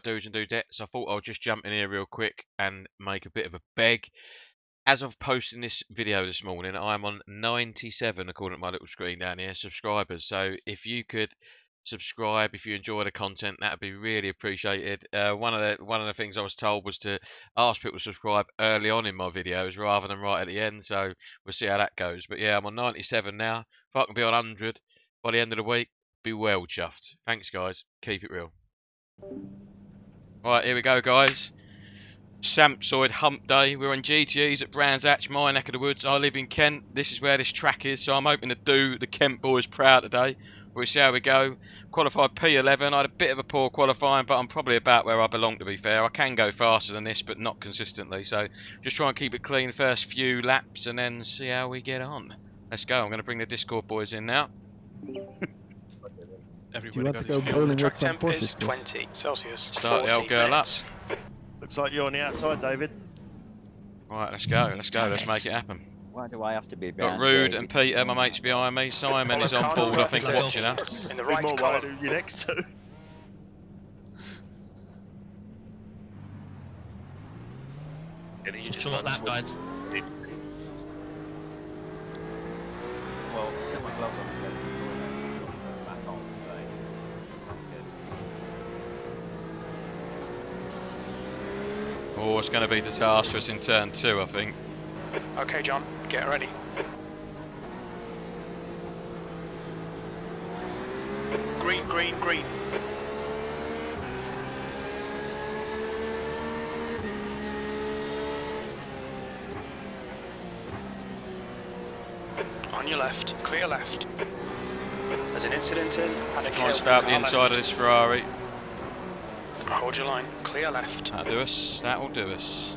do's and dudettes. I thought I'll just jump in here real quick and make a bit of a beg. As of posting this video this morning, I'm on 97, according to my little screen down here, subscribers. So if you could subscribe, if you enjoy the content, that would be really appreciated. One of the things I was told was to ask people to subscribe early on in my videos rather than right at the end. So we'll see how that goes. But yeah, I'm on 97 now. If I can be on 100 by the end of the week, be well chuffed. Thanks, guys. Keep it real. Right, here we go, guys. Sampsoid Hump Day. We're on GTEs at Brands Hatch, my neck of the woods. I live in Kent. This is where this track is, so I'm hoping to do the Kent boys proud today. We'll see how we go. Qualified P11. I had a bit of a poor qualifying, but I'm probably about where I belong, to be fair. I can go faster than this, but not consistently. So just try and keep it clean first few laps and then see how we get on. Let's go. I'm going to bring the Discord boys in now. Everybody want to go bowling track with some temp is Porsches? 20 Celsius. Start the old girl minutes. up. Looks like you're on the outside, David. Right, let's go. Let's go. Let's make it happen. Why do I have to be Got Rude and Peter, my mates behind me. Simon is on board, I think, watching us. In the Be right more worried column. who you're next to. Just short lap, guys. Well, take my gloves off and back on, so that's good. Oh, it's going to be disastrous in turn 2, I think. Okay, John, get ready. Green, green, green. On your left, clear left. There's an incident in. Try and start the inside of this Ferrari. Hold your line, clear left. That'll do us. That will do us.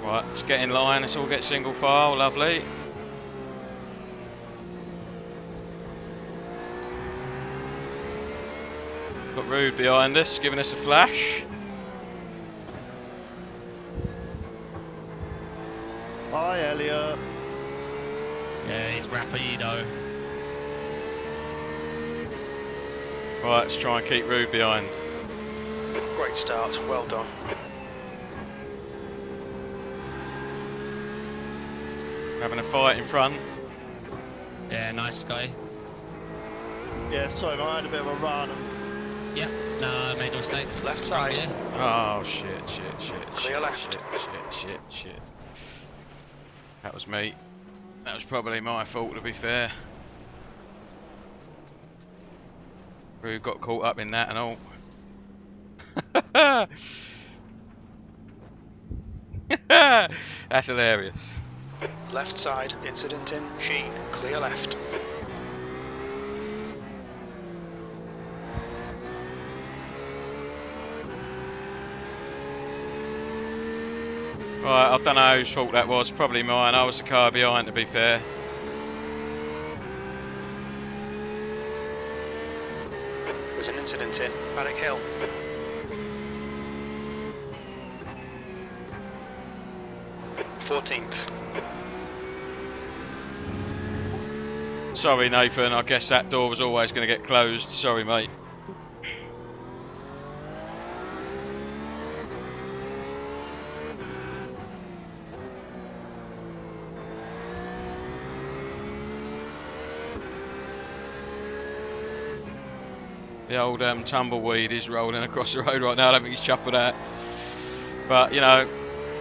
Right, let's get in line. Let's all get single file. Lovely. Got Rude behind us, giving us a flash. Hi, Elliot. Yeah, he's rapido. Right, let's try and keep Rude behind. Great start, well done. Having a fight in front. Yeah, nice guy. Yeah, sorry, mate, I had a bit of a run. Yep, no, I made a mistake. Left side. Yeah. Oh, shit. Clear left. Shit. That was me. That was probably my fault, to be fair. Rude got caught up in that and all. That's hilarious. Left side, incident in. Sheen, clear left. Right, I don't know whose fault that was. Probably mine. I was the car behind, to be fair. There's an incident in. Paddock Hill. .14th. Sorry, Nathan. I guess that door was always going to get closed. Sorry, mate. The old tumbleweed is rolling across the road right now. I don't think he's chuffed with that. But, you know,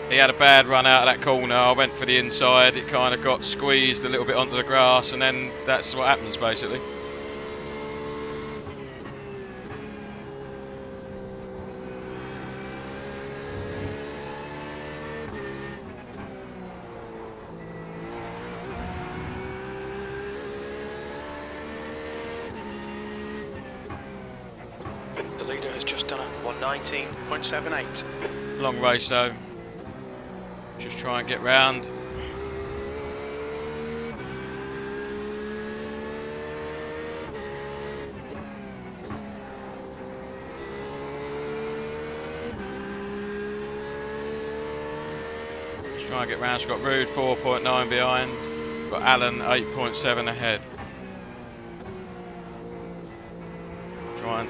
he had a bad run out of that corner. I went for the inside. It kind of got squeezed a little bit onto the grass, and then that's what happens, basically. The leader has just done a 119.78. Long race, though. Just try and get round. Just try and get round. She's got Rude 4.9 behind. Got Alan 8.7 ahead. Try and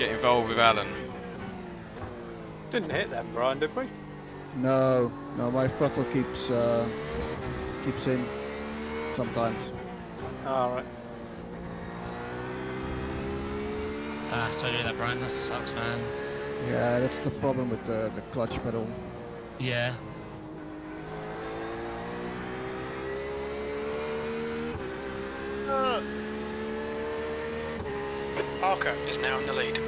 get involved with Alan. Didn't hit them, Brian, did we? No, my throttle keeps in sometimes. Alright. Ah, sorry to hear that, Brian. That sucks, man. Yeah, that's the problem with the clutch pedal. Yeah. Parker is now in the lead.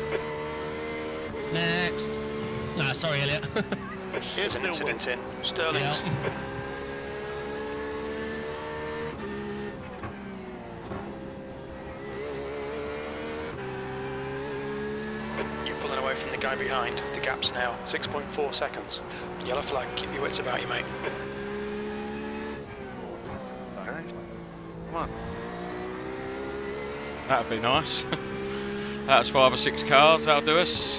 Next. Ah, sorry, Elliot. Here's an incident in Sterling's. Yeah. You're pulling away from the guy behind. The gap's now 6.4 seconds. Yellow flag, keep your wits about you, mate. Come on. That'd be nice. That's 5 or 6 cars, that'll do us.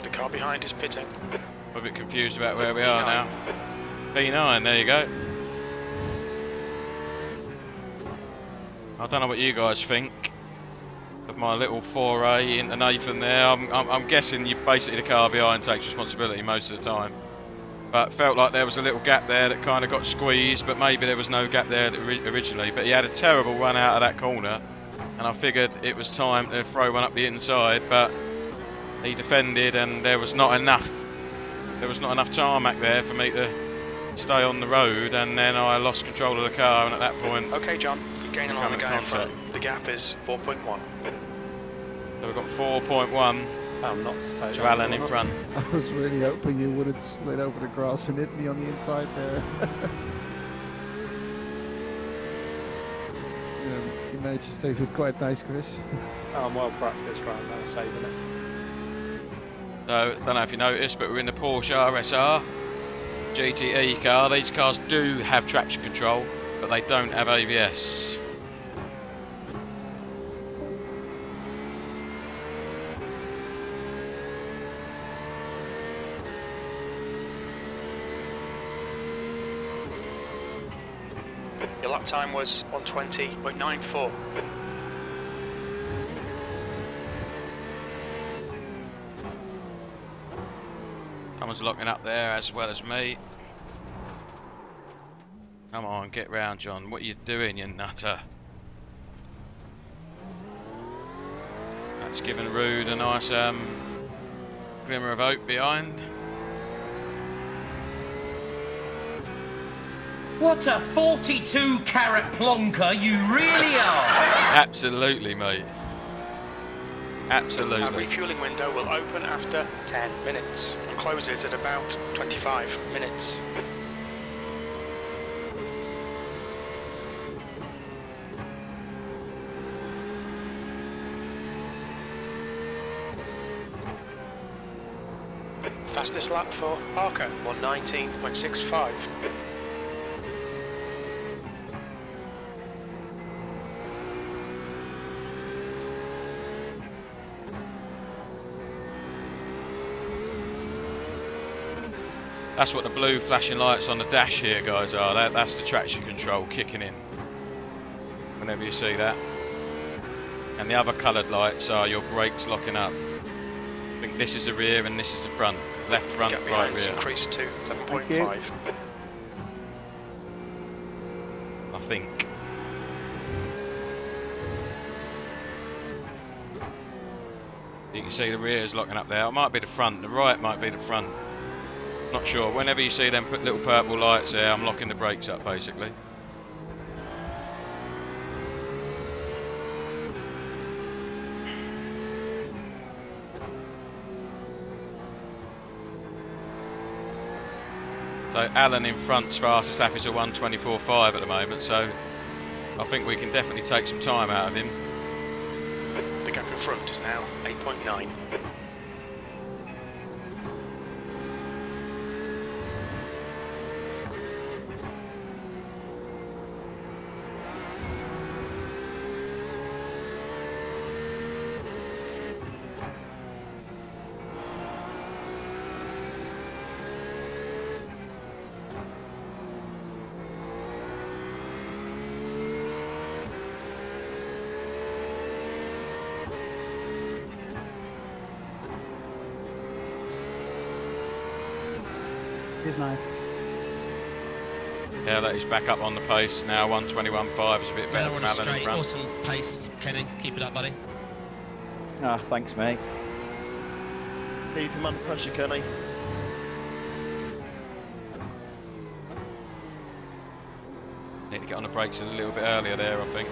The car behind is pitting. I'm a bit confused about where we are now. P9, there you go. I don't know what you guys think of my little foray into Nathan there. I'm guessing basically the car behind takes responsibility most of the time. But felt like there was a little gap there that kind of got squeezed, but maybe there was no gap there originally. But he had a terrible run out of that corner, and I figured it was time to throw one up the inside, but he defended and there was not enough tarmac there for me to stay on the road, and then I lost control of the car, and at that point... Okay, John, you're gaining on the guy in front. Contact. The gap is 4.1. So we've got 4.1 I'm not to take to that Alan one in up. front. I was really hoping you wouldn't slid over the grass and hit me on the inside there. Yeah, you managed to stay with quite nice, Chris. I'm well practiced right now, saving it. So, don't know if you noticed, but we're in the Porsche RSR GTE car. These cars do have traction control, but they don't have ABS. Your lap time was 1:20.94. Someone's locking up there as well as me. Come on, get round, John. What are you doing, you nutter? That's giving Rude a nice glimmer of hope behind. What a 42-carat plonker you really are! Absolutely, mate. Absolutely. Our refueling window will open after 10 minutes and closes at about 25 minutes. Fastest lap for Parker, 1:19.65. That's what the blue flashing lights on the dash here, guys, are. That's the traction control kicking in. Whenever you see that. And the other coloured lights are your brakes locking up. I think this is the rear and this is the front. Left front, Gap right behind's rear. increased to 7.5. I think. You can see the rear is locking up there. It might be the front. The right might be the front. Not sure. Whenever you see them put little purple lights there, I'm locking the brakes up basically. So Alan in front's fastest lap is a 1:24.5 at the moment, so I think we can definitely take some time out of him. The gap in front is now 8.9. is nice. Yeah, that is back up on the pace now. 1:21.5 is a bit better Well, from on a Alan in straight, front. awesome pace, Kenny. Keep it up, buddy. Ah, thanks, mate. Keep him under pressure, Kenny. Need to get on the brakes a little bit earlier there, I think.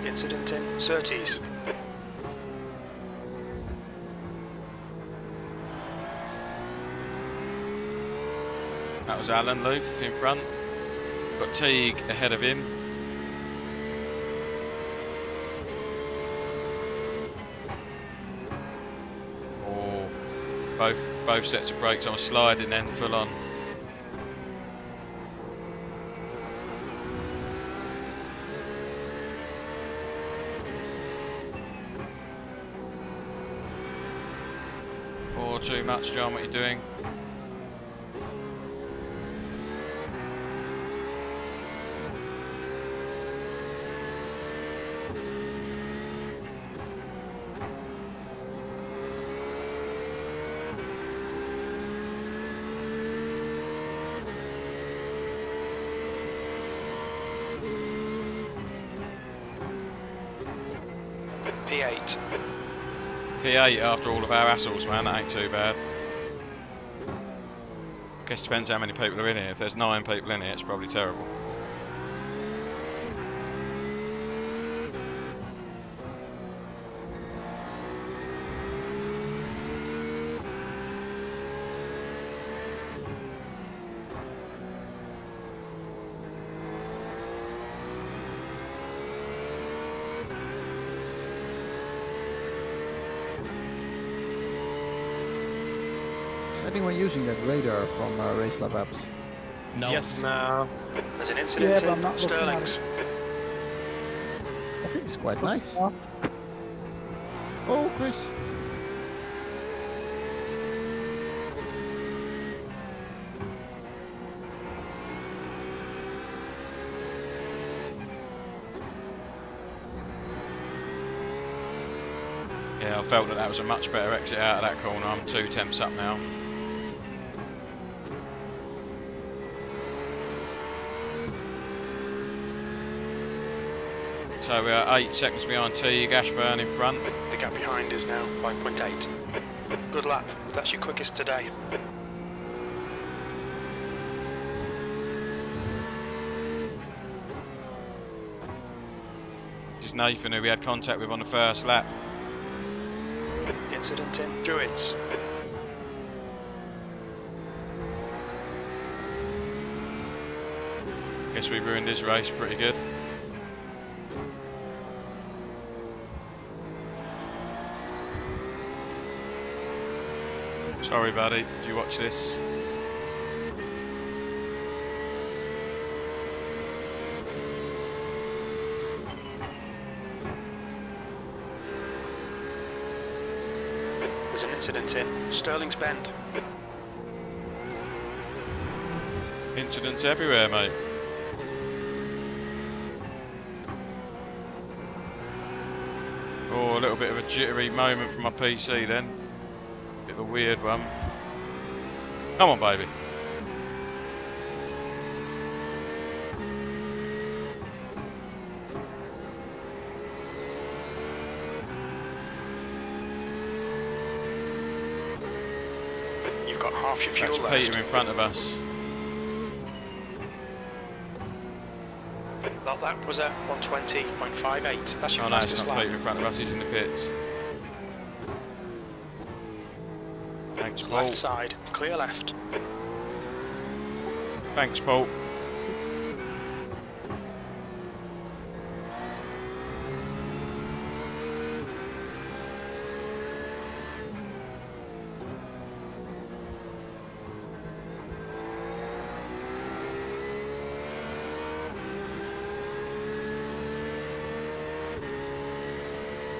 Incident in Surtees. That was Alan Luth in front. Got Teague ahead of him. Oh, both sets of brakes on sliding then full on. Or too much, John, what are you doing? P8. P8 after all of our hassles, man, that ain't too bad. Guess depends how many people are in here. If there's 9 people in here, it's probably terrible. Is anyone using that radar from Race Lab apps? No. Yes. No. There's an Yeah, incident but I'm not in looking at Sterling's. I think it's quite nice. Oh, Oh, Chris. Yeah, I felt that was a much better exit out of that corner. I'm 2 tenths up now. So we are 8 seconds behind Teague, Ashburn in front. The gap behind is now 5.8. Good lap. That's your quickest today. Just Nathan, who we had contact with on the first lap. Incident in Druids. Guess we ruined his race pretty good. Sorry, buddy. Did you watch this? There's an incident in Sterling's Bend. Incidents everywhere, mate. Oh, a little bit of a jittery moment from my PC then. Bit of a weird one. Come on, baby. You've got half your fuel That's left. Peter in front of us. That was at 120.58. That's your Oh no, it's fastest not lap. Peter in front of us, he's in the pits. Thanks, Paul. Left side, clear left. Thanks, Paul.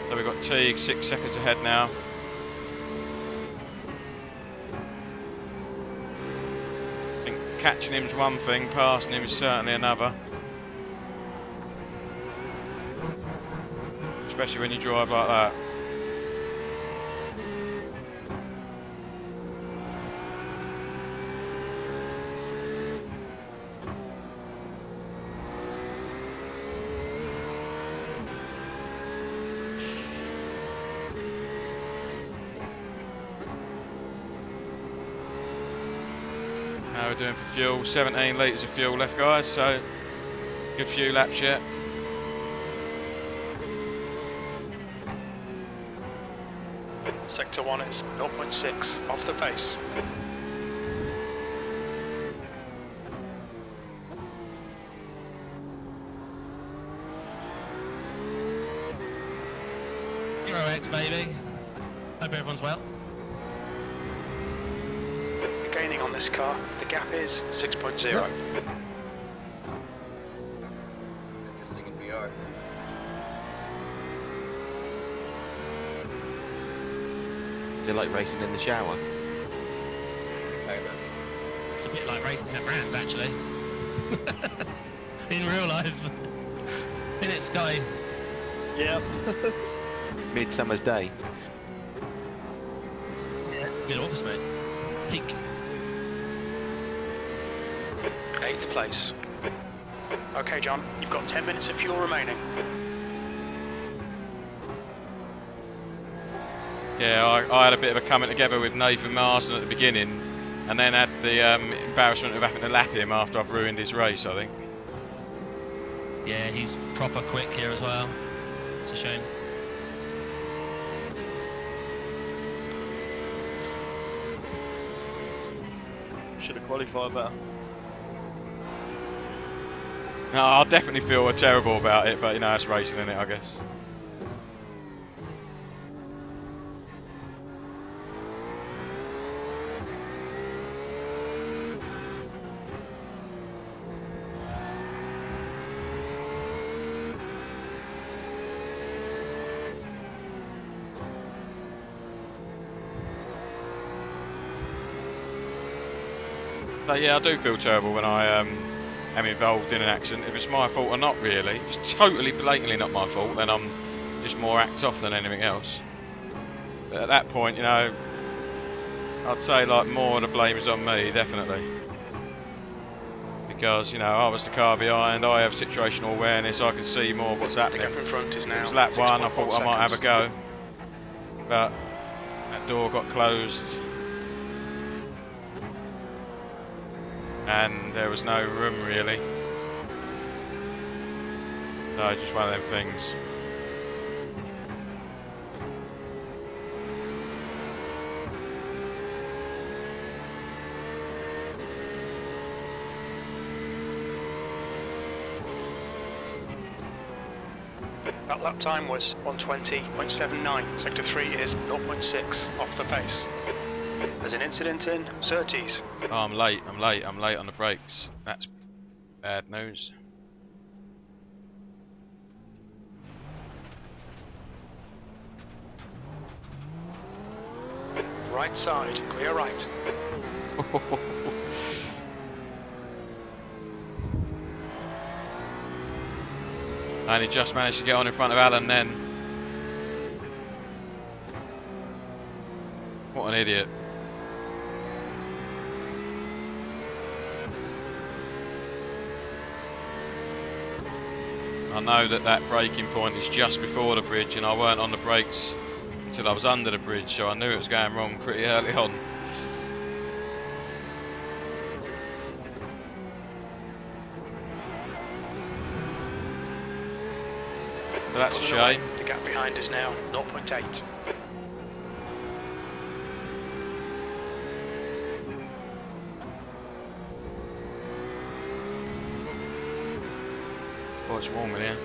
So we've got Teague 6 seconds ahead now. I think catching him's one thing, passing him is certainly another. especially when you drive like that. How we're doing for fuel? 17 litres of fuel left, guys, so good few laps yet. Sector 1 is 0.6 off the pace. Euro X, baby. Hope everyone's well. Gaining on this car, the gap is 6.0. Interesting if we are. Is it like racing in the shower? It's a bit like racing at Brands, actually. In real life. In its sky. Yep. Midsummer's Day. Yeah, it's good August, mate. Peak. 8th place. Okay, John, you've got 10 minutes of fuel remaining. Yeah, I had a bit of a coming together with Nathan Marsden at the beginning, and then had the embarrassment of having to lap him after I've ruined his race, I think. Yeah, he's proper quick here as well. It's a shame. Should have qualified better. No, I'll definitely feel terrible about it, but you know, it's racing, isn't it, I guess. But yeah, I do feel terrible when I am involved in an accident. If it's my fault or not, really, if it's totally blatantly not my fault, then I'm just more act off than anything else. But at that point, you know, I'd say like more of the blame is on me, definitely. Because, you know, I was the car behind, I have situational awareness, I can see more of what's The happening. gap in front is now It was lap 1, I 6.4 thought I might have a seconds. go. But that door got closed. And there was no room really. So just one of them things. That lap time was 1:20.79. Sector 3 is 0.6 off the pace. There's an incident in Surtees. Oh, I'm late on the brakes. That's bad news. Right side, clear right. I only just managed to get on in front of Alan then. What an idiot. I know that that braking point is just before the bridge, and I weren't on the brakes until I was under the bridge, so I knew it was going wrong pretty early on. But that's a Pulling away. shame. The gap behind is now 0.8. Oh, it's warm in here.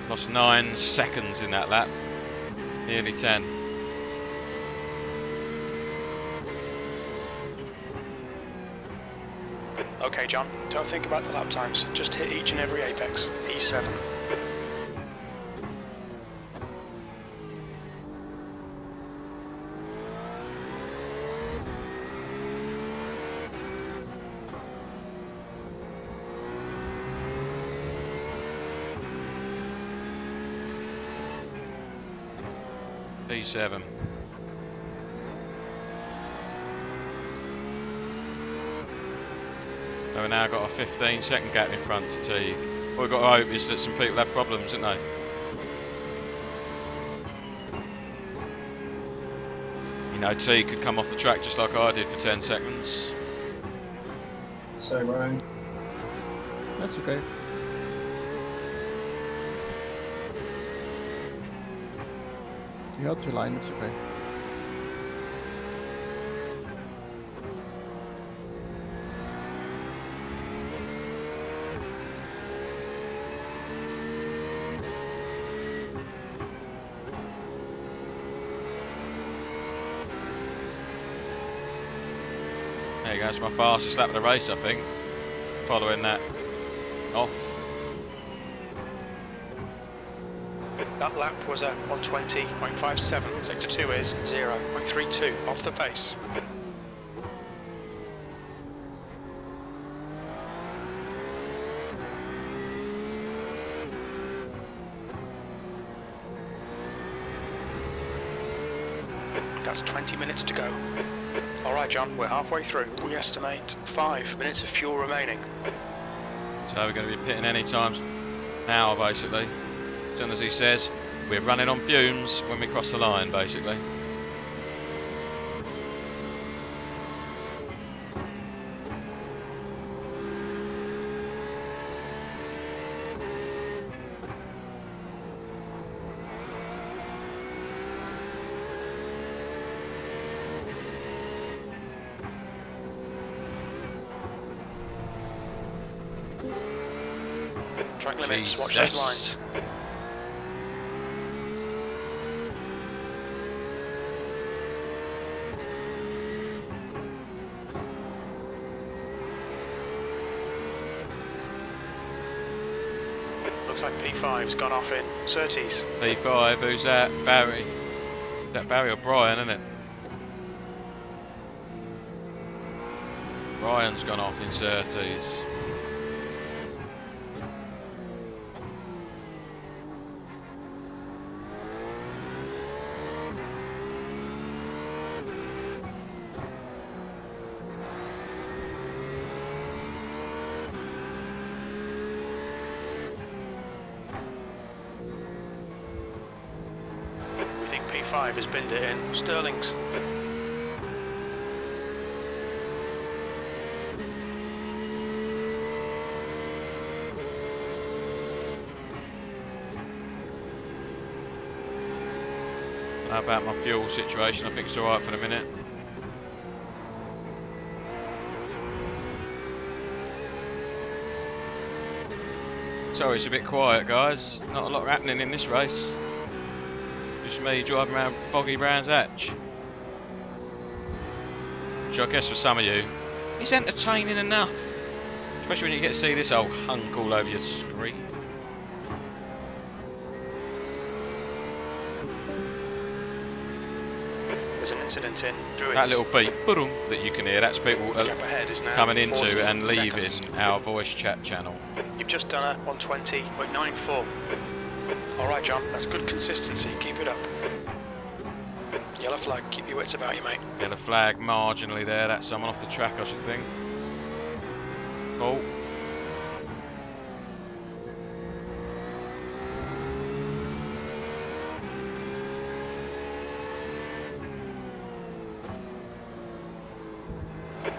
Lost 9 seconds in that lap. Nearly 10. Okay, John, don't think about the lap times. Just hit each and every apex. E7. P7. So we've now got a 15-second gap in front to Teague. What we've got to hope is that some people have problems, haven't they? You know, Teague could come off the track just like I did for 10 seconds. Sorry, Ryan. That's okay. You held your line, it's okay. There you go, it's my fastest lap of the race, I think. Following that off. That lap was at 120.57. Sector 2 is 0.32 off the pace. That's 20 minutes to go. Alright John, we're halfway through. We estimate 5 minutes of fuel remaining. So we're going to be pitting any time now, basically. As soon as he says, we're running on fumes when we cross the line, basically. Track limits, Jesus. watch those lines. Looks like P5's gone off in Surtees. P5, who's that? Barry. Is that Barry or Brian, isn't it? Brian's gone off in Surtees. P5 has binned it in. Sterling's. How about my fuel situation? I think it's alright for the minute. Sorry, it's a bit quiet, guys. Not a lot happening in this race. Just me driving around Boggy Brands Hatch. Which I guess for some of you is entertaining enough. Especially when you get to see this old hunk all over your screen. There's an incident in Druids. That little beep boom, that you can hear, that's people Gap ahead is now coming into 40 and leaving seconds. our voice chat channel. You've just done a 120.94. Alright John, that's good consistency, keep it up. Yellow flag, keep your wits about you mate. Yellow flag marginally there, that's someone off the track I should think. Oh.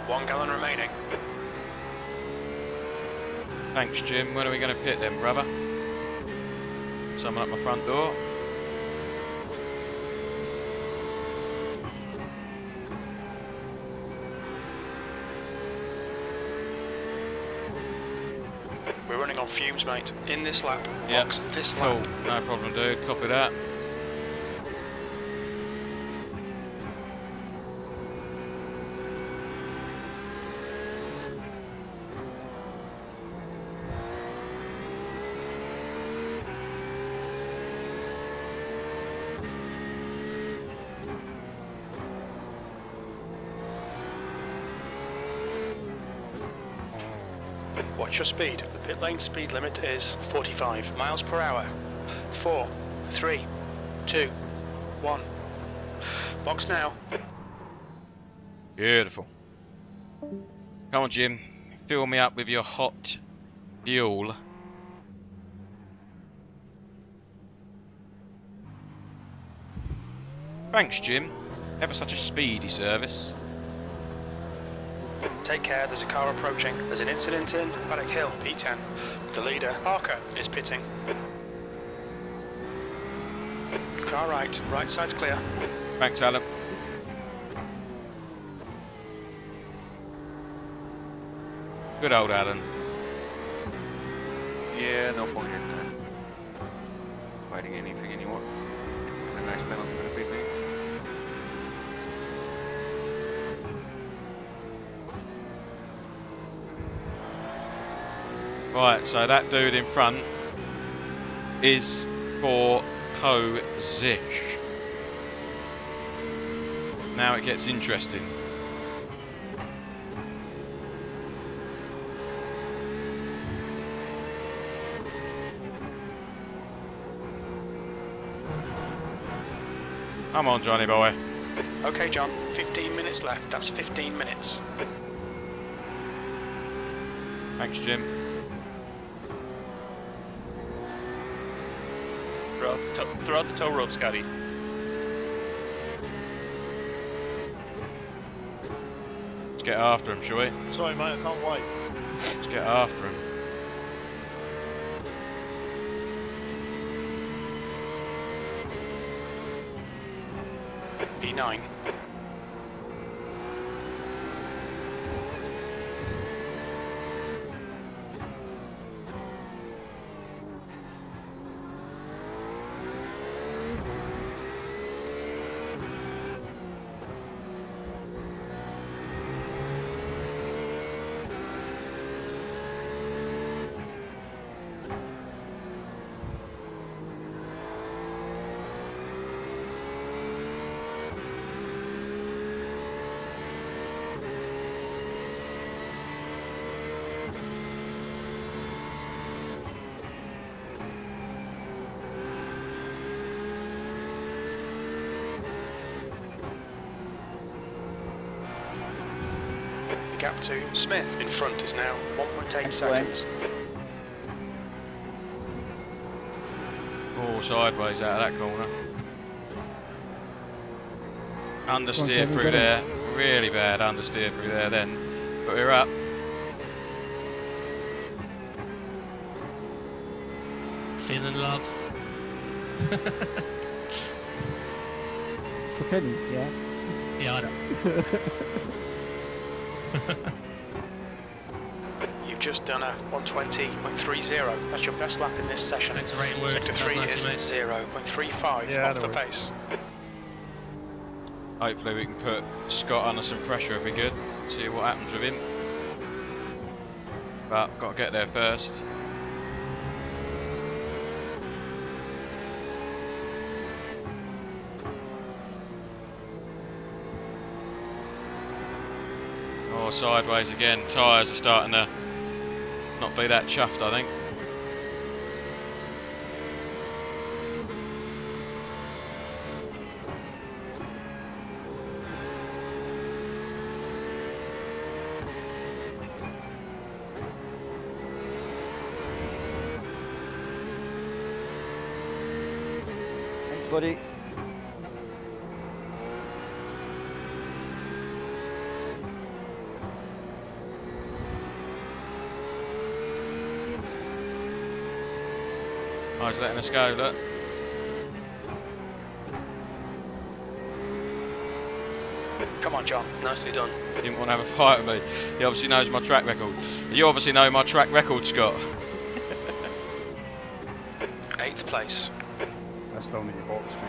One gallon remaining. Thanks Jim, when are we going to pit then brother? Someone at my front door. We're running on fumes mate. In this lap. Yep. Box this Cool, lap. no problem dude, copy that. Watch your speed. The pit lane speed limit is 45 miles per hour. 4, 3, 2, 1. Box now. Beautiful. Come on, Jim. Fill me up with your hot fuel. Thanks, Jim. Ever such a speedy service. Take care, there's a car approaching. There's an incident in Paddock Hill, P10. The leader, Parker, is pitting. Car right side's clear. Thanks, Alan. Good old Alan. Yeah, no point in fighting anything anymore. A nice penalty for the big league. Right, so that dude in front is for position. Now it gets interesting. Come on, Johnny boy. Okay, John, 15 minutes left. That's 15 minutes. Thanks, Jim. Throw out the tow rope, Scotty. Let's get after him, shall we? Sorry, mate, I can't wait. Let's get after him. E9. Gap to Smith in front is now 1.8 seconds. Oh, sideways out of that corner. Understeer Okay, through there. Really bad understeer through there then. But we're up. Feeling love. For Kenny, yeah. Yeah, I know. You've just done a 120.30. That's your best lap in this session. It's a right word. Sector 3 Nice, is mate. 0.35 Yeah, off no the worries. pace. Hopefully we can put Scott under some pressure if we could. See what happens with him. But got to get there first. Oh, sideways again. Tyres are starting to not be that chuffed, I think. Thanks, buddy. Oh, he's letting us go, look. Come on, John. Nicely done. Didn't want to have a fight with me. He obviously knows my track record. You obviously know my track record, Scott. 8th place. That's down in your box, mate.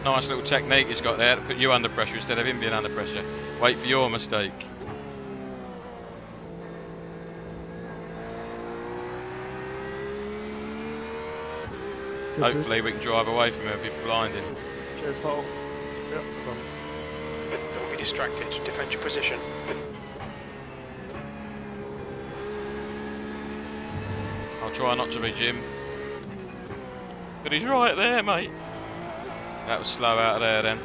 Nice little technique he's got there to put you under pressure instead of him being under pressure. Wait for your mistake. Hopefully we can drive away from him if he's blinding. Cheers, Paul. Yep. Don't be distracted. Defend your position. I'll try not to be, Jim. But he's right there, mate. That was slow out of there then.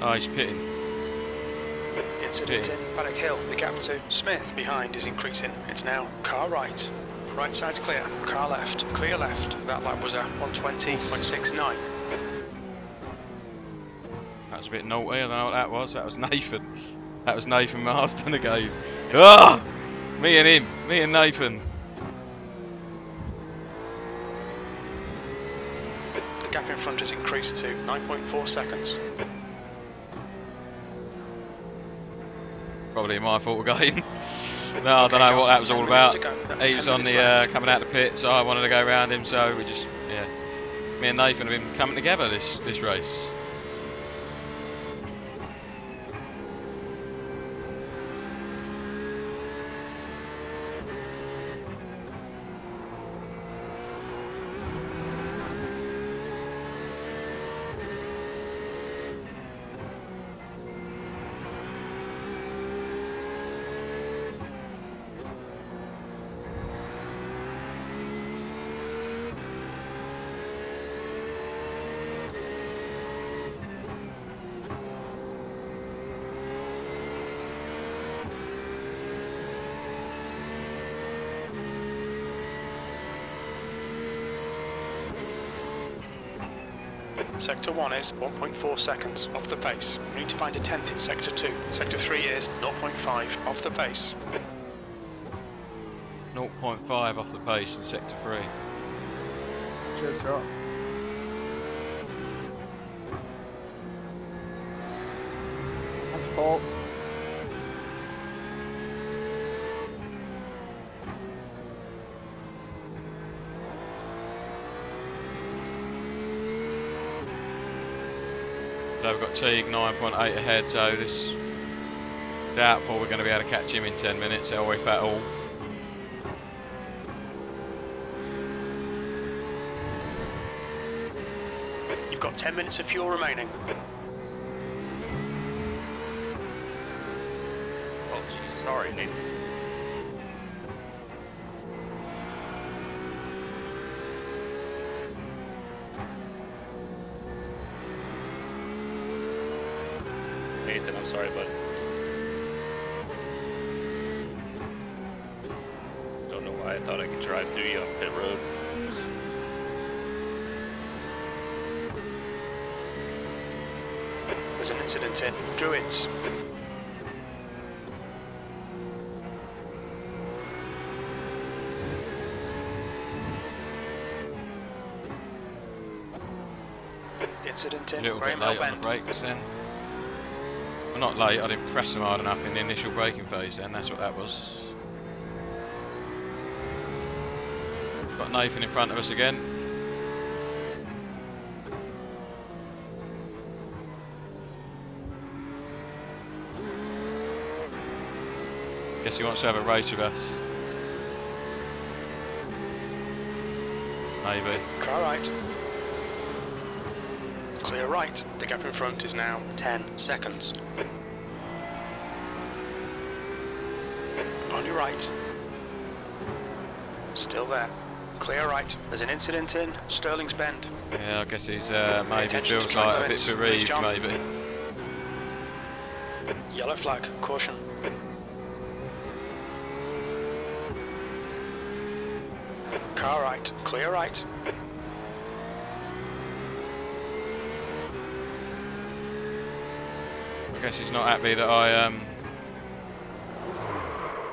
Oh, he's pitting. Incident in Paddock Hill. The gap to Smith behind is increasing. It's now car right. Right side's clear. Car left. Clear left. That lap was at 120.69. That was a bit naughty. I don't know what that was. That was Nathan. That was Nathan Marston again. Ah! Me and him. Me and Nathan. The gap in front has increased to 9.4 seconds. Probably my fault again. No, I don't know what that was all about. He was on the coming out the pit, so I wanted to go around him. So we just, yeah, me and Nathan have been coming together this race. Sector 1 is 1.4 seconds off the pace. We need to find a 10th in Sector 2. Sector 3 is 0.5 off the pace. 0.5 off the pace in Sector 3. Cheers, Scott. That's Paul. So we've got Teague 9.8 ahead, so this doubtful we're going to be able to catch him in 10 minutes, or if at all. You've got 10 minutes of fuel remaining. Oh, jeez, sorry, Nathan. Nathan, I'm sorry, bud. Don't know why I thought I could drive through you on pit road. There's an incident in Druids. Incident A in little bit Graham late Hill on the Bend. brakes then. Well, not late, I didn't press them hard enough in the initial braking phase then, that's what that was. Got Nathan in front of us again. Guess he wants to have a race with us. Maybe. Car right. Clear right. The gap in front is now 10 seconds. On your right. Still there. Clear right. There's an incident in Stirling's Bend. Yeah, I guess he's Pay maybe attention feels to track like a bit limits. Please, bereaved, John. maybe. Yellow flag. Caution. Car right. Clear right. I guess he's not happy that I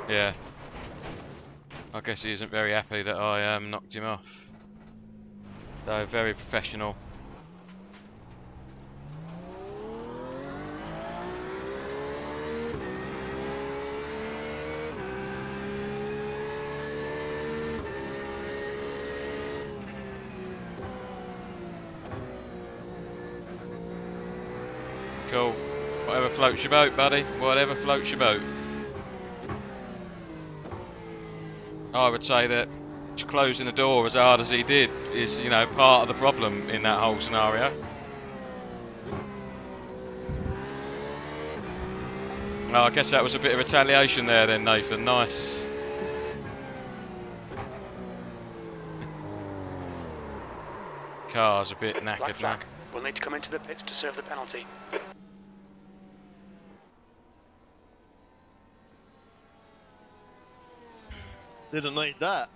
yeah. I guess he isn't very happy that I knocked him off. So very professional. Cool. Whatever floats your boat, buddy. Whatever floats your boat. I would say that just closing the door as hard as he did is, you know, part of the problem in that whole scenario. Oh, I guess that was a bit of retaliation there then, Nathan. Nice. Car's a bit knackered Black now. flag. We'll need to come into the pits to serve the penalty. Didn't need that.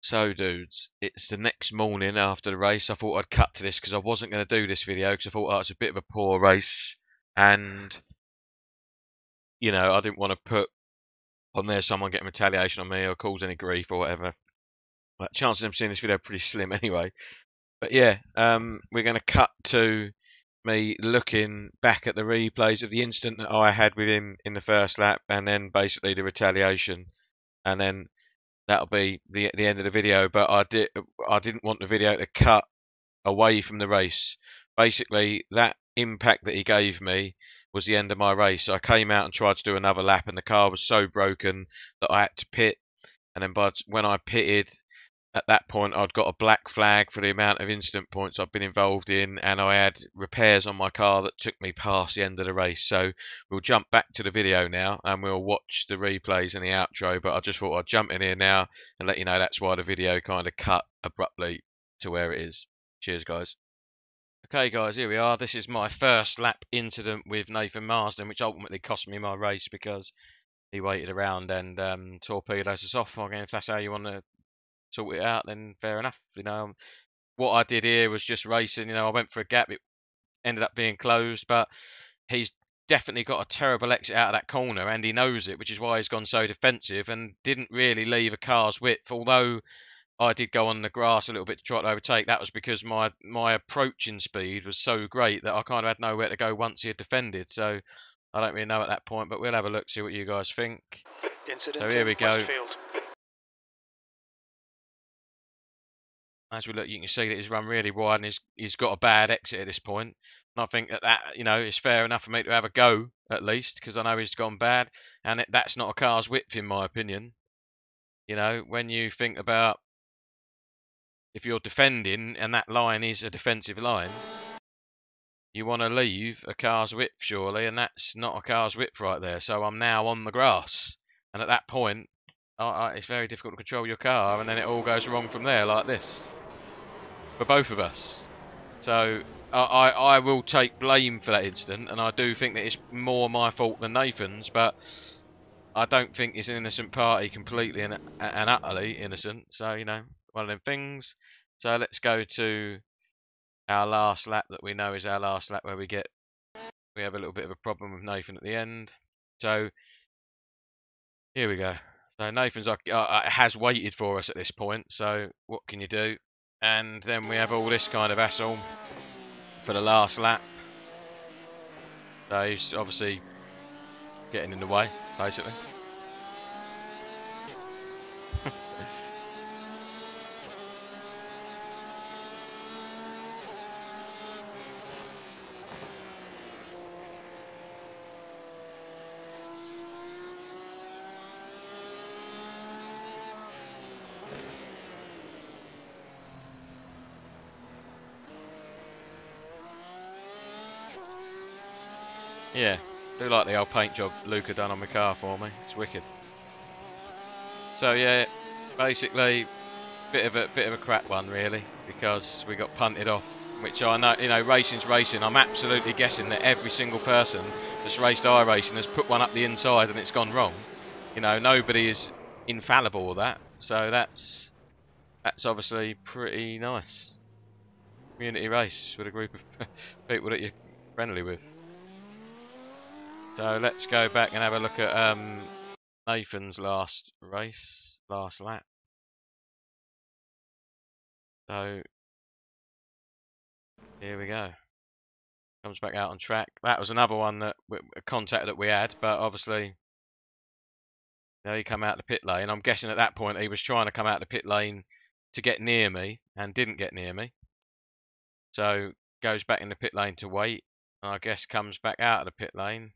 So dudes, it's the next morning after the race. I thought I'd cut to this because I wasn't going to do this video because I thought, oh, it's a bit of a poor race, and you know, I didn't want to put on there someone getting retaliation on me or cause any grief or whatever. But chances of them seeing this video are pretty slim anyway. But yeah, we're going to cut to me looking back at the replays of the incident that I had with him in the first lap, and then basically the retaliation, and then that'll be the end of the video. But I didn't want the video to cut away from the race. Basically, that impact that he gave me was the end of my race. I came out and tried to do another lap, and the car was so broken that I had to pit. And then when I pitted, at that point I'd got a black flag for the amount of incident points I've been involved in, and I had repairs on my car that took me past the end of the race. So we'll jump back to the video now and we'll watch the replays and the outro, but I just thought I'd jump in here now and let you know that's why the video kind of cut abruptly to where it is. Cheers guys. Okay guys, here we are. This is my first lap incident with Nathan Marsden, which ultimately cost me my race because he waited around and torpedoed us off. Again, if that's how you want to sort it out, then fair enough. You know, what I did here was just racing. You know, I went for a gap. It ended up being closed, but he's definitely got a terrible exit out of that corner, and he knows it, which is why he's gone so defensive and didn't really leave a car's width. Although I did go on the grass a little bit to try to overtake. That was because my approaching speed was so great that I kind of had nowhere to go once he had defended. So I don't really know at that point, but we'll have a look, see what you guys think. Incident So here we go. Westfield. As we look, you can see that he's run really wide and he's got a bad exit at this point. And I think that you know, is fair enough for me to have a go at least, because I know he's gone bad, and that's not a car's width in my opinion. You know, when you think about if you're defending and that line is a defensive line, you want to leave a car's width surely, and that's not a car's width right there. So I'm now on the grass, and at that point, it's very difficult to control your car, and then it all goes wrong from there like this. For both of us. So I will take blame for that incident, and I do think that it's more my fault than Nathan's, but I don't think it's an innocent party completely and utterly innocent. So, you know, one of them things. So let's go to our last lap that we know is our last lap, where we have a little bit of a problem with Nathan at the end. So here we go. So Nathan's has waited for us at this point, so what can you do? And then we have all this kind of hassle for the last lap. So he's obviously getting in the way, basically. Yeah, do like the old paint job Luca done on my car for me. It's wicked. So yeah, basically, bit of a crap one really, because we got punted off. Which I know, you know, racing's racing. I'm absolutely guessing that every single person that's raced iRacing has put one up the inside and it's gone wrong. You know, nobody is infallible with that. So that's obviously pretty nice. Community race with a group of people that you're friendly with. So let's go back and have a look at Nathan's last lap. So here we go. Comes back out on track. That was another one that a contact that we had, but obviously, you know, he come out the pit lane. I'm guessing at that point he was trying to come out the pit lane to get near me and didn't get near me. So goes back in the pit lane to wait. And I guess comes back out of the pit lane,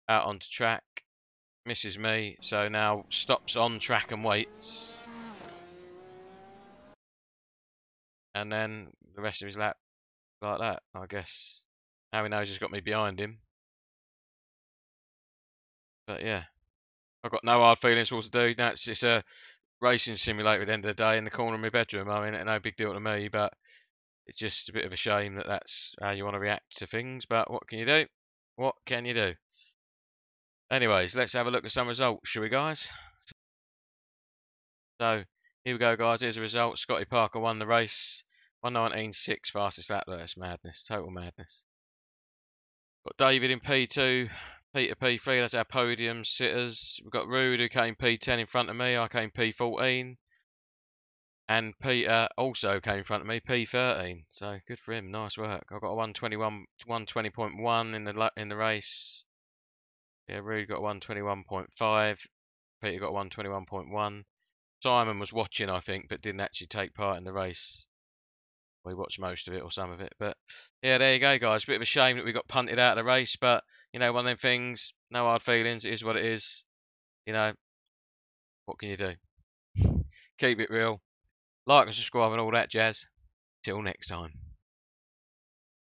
out onto track, misses me. So now stops on track and waits. And then the rest of his lap like that, I guess. Now he knows he's got me behind him. But yeah, I've got no hard feelings towards the dude. It's a racing simulator at the end of the day in the corner of my bedroom. I mean, no big deal to me, but it's just a bit of a shame that that's how you want to react to things. But what can you do? What can you do? Anyways, let's have a look at some results, shall we, guys? So here we go, guys. Here's the result. Scotty Parker won the race. 1:19.6 fastest lap. That's madness. Total madness. Got David in P2. Peter P3, that's our podium sitters. We've got Rude, who came P10 in front of me. I came P14. And Peter also came in front of me, P13. So good for him. Nice work. I got a 120.1 in the race. Yeah, Rude got 121.5. Peter got 121.1. Simon was watching, I think, but didn't actually take part in the race. We watched most of it or some of it. But yeah, there you go, guys. Bit of a shame that we got punted out of the race, but you know, one of them things. No hard feelings. It is what it is. You know, what can you do? Keep it real. Like and subscribe and all that jazz. Till next time.